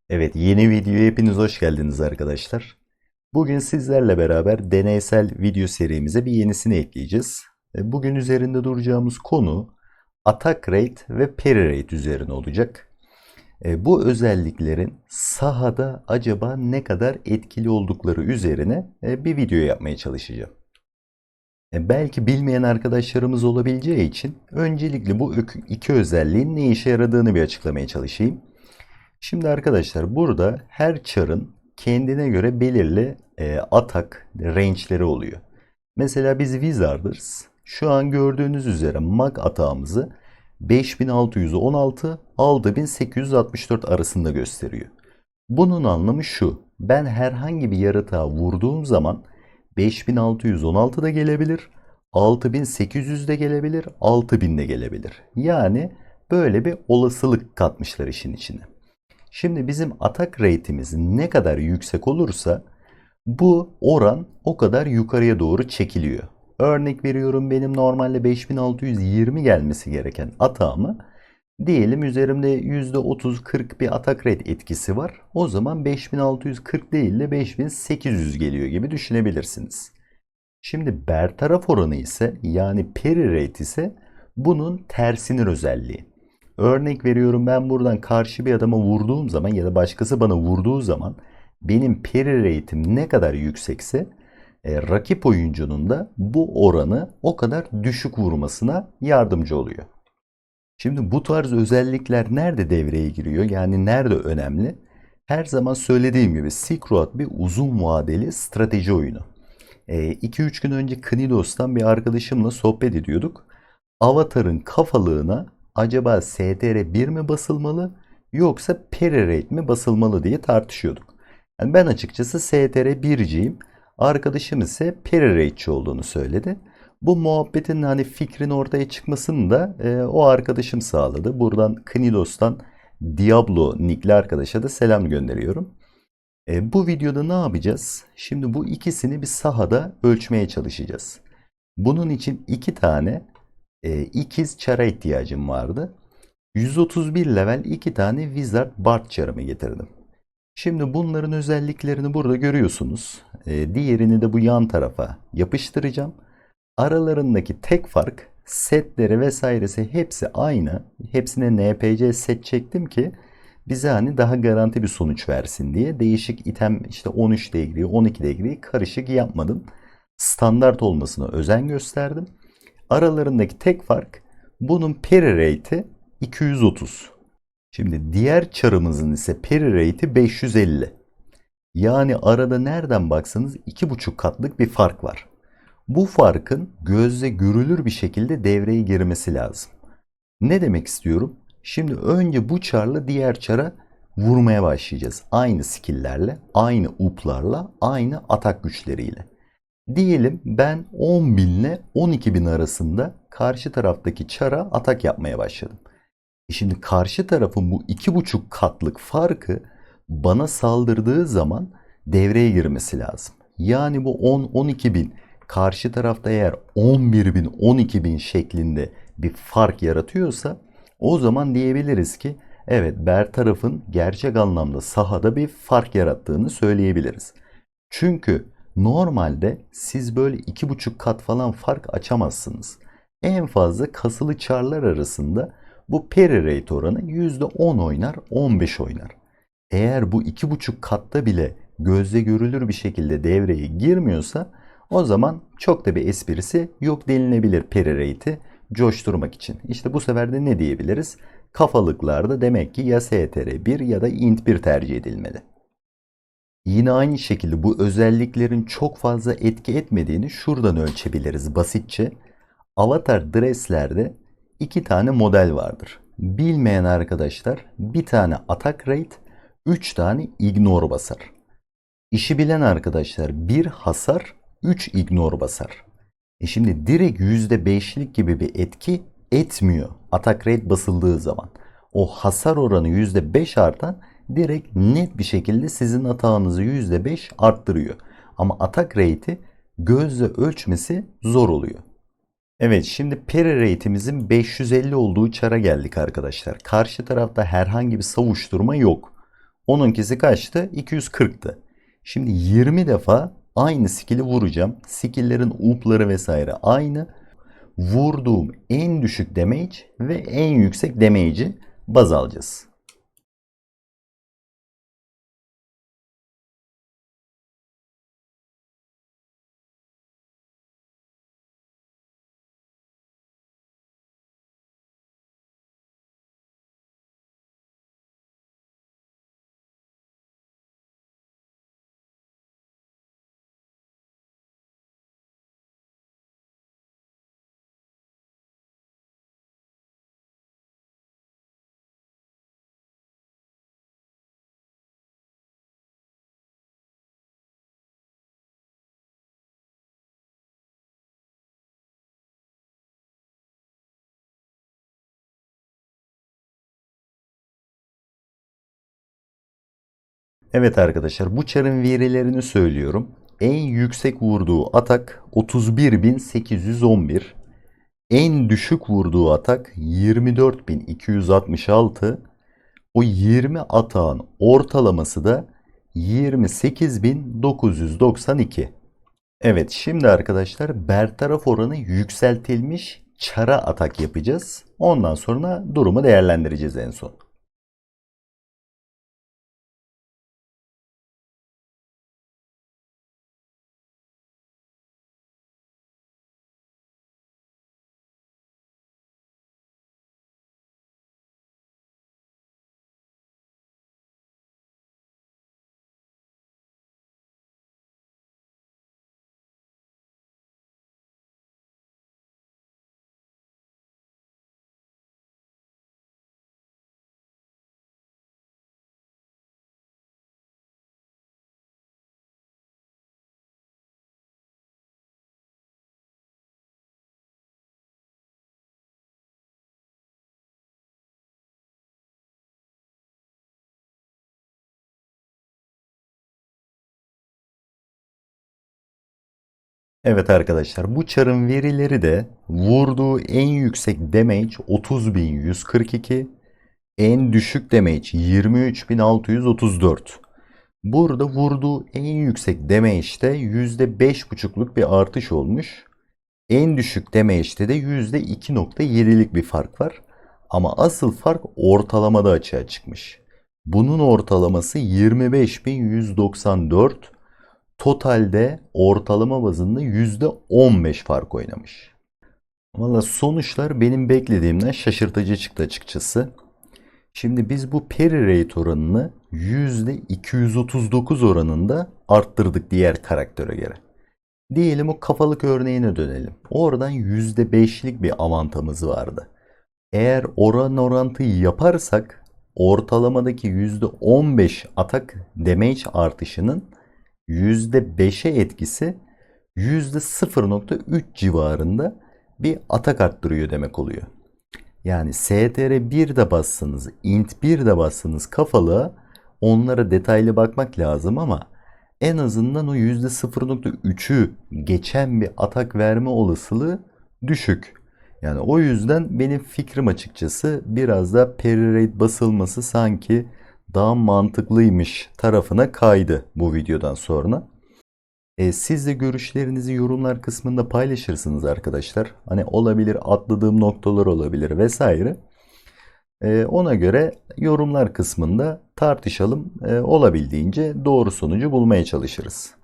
Evet, yeni videoya hepiniz hoş geldiniz arkadaşlar. Bugün sizlerle beraber deneysel video serimize bir yenisini ekleyeceğiz. Bugün üzerinde duracağımız konu attack rate ve parry rate üzerine olacak. Bu özelliklerin sahada acaba ne kadar etkili oldukları üzerine bir video yapmaya çalışacağım. Belki bilmeyen arkadaşlarımız olabileceği için öncelikle bu iki özelliğin ne işe yaradığını bir açıklamaya çalışayım. Şimdi arkadaşlar burada her char'ın kendine göre belirli atak range'leri oluyor. Mesela biz Wizarders şu an gördüğünüz üzere mag atağımızı 5616-6864 arasında gösteriyor. Bunun anlamı şu: ben herhangi bir yaratığa vurduğum zaman 5616 da gelebilir, 6800 de gelebilir, 6000 de gelebilir. Yani böyle bir olasılık katmışlar işin içine. Şimdi bizim atak rate'imiz ne kadar yüksek olursa bu oran o kadar yukarıya doğru çekiliyor. Örnek veriyorum, benim normalde 5620 gelmesi gereken atağımı diyelim üzerimde %30-40 bir atak rate etkisi var. O zaman 5640 değil de 5800 geliyor gibi düşünebilirsiniz. Şimdi bertaraf oranı ise, yani parry rate ise bunun tersinin özelliği. Örnek veriyorum, ben buradan karşı bir adama vurduğum zaman ya da başkası bana vurduğu zaman benim parry rate'im ne kadar yüksekse rakip oyuncunun da bu oranı o kadar düşük vurmasına yardımcı oluyor. Şimdi bu tarz özellikler nerede devreye giriyor? Yani nerede önemli? Her zaman söylediğim gibi Silk Road bir uzun vadeli strateji oyunu. 2-3 gün önce Knidos'tan bir arkadaşımla sohbet ediyorduk. Avatar'ın kafalığına acaba STR1 mi basılmalı yoksa parry rate mi basılmalı diye tartışıyorduk. Yani ben açıkçası STR1'ciyim. Arkadaşım ise parry rate'ci olduğunu söyledi. Bu muhabbetin hani fikrin ortaya çıkmasını da o arkadaşım sağladı. Buradan Knidos'tan Diablo nickli arkadaşa da selam gönderiyorum. Bu videoda ne yapacağız? Şimdi bu ikisini bir sahada ölçmeye çalışacağız. Bunun için iki tane ikiz çara ihtiyacım vardı. 131 level iki tane Wizard Bard çarımı getirdim. Şimdi bunların özelliklerini burada görüyorsunuz. Diğerini de bu yan tarafa yapıştıracağım. Aralarındaki tek fark, setleri vesairesi hepsi aynı. Hepsine NPC set çektim ki bize hani daha garanti bir sonuç versin diye. Değişik item, işte 13 degree, 12 degree karışık yapmadım. Standart olmasına özen gösterdim. Aralarındaki tek fark, bunun parry rate'i 230. Şimdi diğer çarımızın ise parry rate'i 550. Yani arada nereden baksanız 2,5 katlık bir fark var. Bu farkın gözle görülür bir şekilde devreye girmesi lazım. Ne demek istiyorum? Şimdi önce bu çarla diğer çara vurmaya başlayacağız. Aynı skill'lerle, aynı up'larla, aynı atak güçleriyle. Diyelim ben 10.000 ile 12.000 arasında karşı taraftaki çara atak yapmaya başladım. Şimdi karşı tarafın bu 2,5 katlık farkı bana saldırdığı zaman devreye girmesi lazım. Yani bu 10-12 bin, karşı tarafta eğer 11 bin 12 bin şeklinde bir fark yaratıyorsa o zaman diyebiliriz ki evet, bertarafın gerçek anlamda sahada bir fark yarattığını söyleyebiliriz. Çünkü normalde siz böyle 2,5 kat falan fark açamazsınız. En fazla kasılı çarlar arasında bu parry rate oranı %10 oynar, 15 oynar. Eğer bu 2,5 katta bile gözle görülür bir şekilde devreye girmiyorsa o zaman çok da bir esprisi yok denilebilir parry rate'i coşturmak için. İşte bu sefer de ne diyebiliriz? Kafalıklarda demek ki ya STR1 ya da int1 tercih edilmeli. Yine aynı şekilde bu özelliklerin çok fazla etki etmediğini şuradan ölçebiliriz basitçe. Avatar Dress'lerde iki tane model vardır. Bilmeyen arkadaşlar, bir tane attack rate, 3 tane ignore basar. İşi bilen arkadaşlar bir hasar, 3 ignore basar. Şimdi direkt %5'lik gibi bir etki etmiyor attack rate basıldığı zaman. O hasar oranı %5 artan direkt net bir şekilde sizin atağınızı %5 arttırıyor. Ama attack rate'i gözle ölçmesi zor oluyor. Evet, şimdi parry rate'imizin 550 olduğu çara geldik arkadaşlar. Karşı tarafta herhangi bir savuşturma yok. Onunkisi kaçtı? 240'tı. Şimdi 20 defa aynı skill'i vuracağım. Skill'lerin up'ları vesaire aynı. Vurduğum en düşük damage ve en yüksek damage'i baz alacağız. Evet arkadaşlar, bu çarın verilerini söylüyorum. En yüksek vurduğu atak 31.811. En düşük vurduğu atak 24.266. O 20 atağın ortalaması da 28.992. Evet, şimdi arkadaşlar bertaraf oranı yükseltilmiş çara atak yapacağız. Ondan sonra durumu değerlendireceğiz en son. Evet arkadaşlar, bu çarın verileri de vurduğu en yüksek damage 30.142, en düşük damage 23.634. Burada vurduğu en yüksek damage'de %5,5'luk bir artış olmuş. En düşük damage'de de %2,7'lik bir fark var. Ama asıl fark ortalamada açığa çıkmış. Bunun ortalaması 25.194. Totalde ortalama bazında %15 fark oynamış. Valla sonuçlar benim beklediğimden şaşırtıcı çıktı açıkçası. Şimdi biz bu peri rate oranını %239 oranında arttırdık diğer karaktere göre. Diyelim o kafalık örneğine dönelim. Oradan %5'lik bir avantamız vardı. Eğer oran orantıyı yaparsak ortalamadaki %15 atak damage artışının %5'e etkisi %0,3 civarında bir atak arttırıyor demek oluyor. Yani STR 1 de bassanız, int 1 de bassanız kafalığa, onlara detaylı bakmak lazım ama en azından o %0,3'ü geçen bir atak verme olasılığı düşük. Yani o yüzden benim fikrim açıkçası biraz da parry rate basılması sanki daha mantıklıymış tarafına kaydı bu videodan sonra. Siz de görüşlerinizi yorumlar kısmında paylaşırsınız arkadaşlar. Hani olabilir, atladığım noktalar olabilir vesaire. Ona göre yorumlar kısmında tartışalım. Olabildiğince doğru sonucu bulmaya çalışırız.